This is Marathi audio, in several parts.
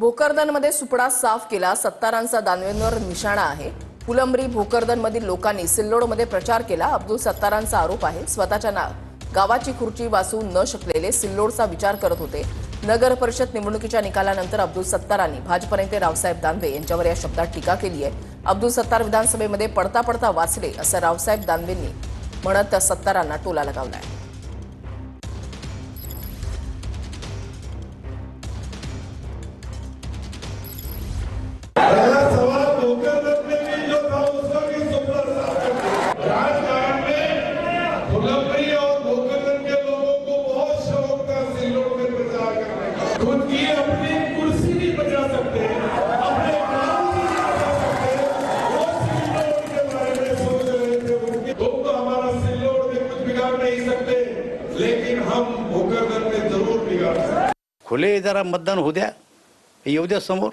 भोकरदनमध्ये सुपडा साफ केला, सत्तारांचा दानवेंवर निशाणा आहे। फुलंब्री भोकरदनमधील लोकांनी सिल्लोडमध्ये प्रचार केला। अब्दुल सत्तारांचा आरोप आहे, स्वतःच्या गावाची खुर्ची वाचू न शकलेले सिल्लोडचा विचार करत होते। नगर परिषद निवडणुकीच्या निकालानंतर अब्दुल सत्तारांनी भाजप नेते रावसाहेब दानवे यांच्यावर या शब्दात टीका केली आहे। अब्दुल सत्तार विधानसभेमध्ये पडता पडता वाचले असं रावसाहेब दानवेंनी म्हणत सत्तारांना टोला लगावलाय। खुद की अपनी कुर्सी नहीं बचा सकते, अपने काम नहीं बचा सकते, वो सिल्लोड के बारे में सोच रहे थे। उनकी तुम तो हमारा सिल्लोड में कुछ बिगाड़ नहीं सकते, लेकिन हम भोकरदन में जरूर बिगाड़ सकते। खुले जरा मतदान हो द्या, येऊ द्या समोर।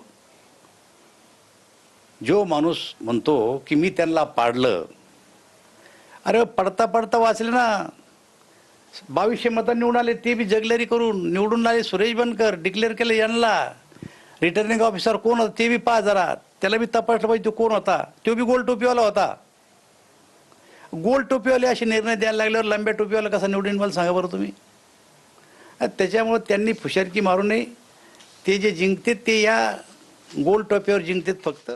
जो माणूस म्हणतो की मी त्यांना पाडलं, अरे पडता पडता वाचले ना। 2200 मतं निवडून आले, ते बी जगलेरी करून निवडून आले। सुरेश बनकर डिक्लेअर केलं यांना। रिटर्निंग ऑफिसर कोण होता ते बी पहा जरा, त्याला बी तपासलं पाहिजे तो कोण होता। तो बी गोल टोपीवाला होता। गोल टोपीवाले असे निर्णय द्यायला लागल्यावर लांब्या टोपीवाला कसा निवडून मला सांगा बरं तुम्ही। त्याच्यामुळे त्यांनी फुशारकी मारू नये। ते जे जिंकते ते या गोल टोपीवर जिंकतात फक्त।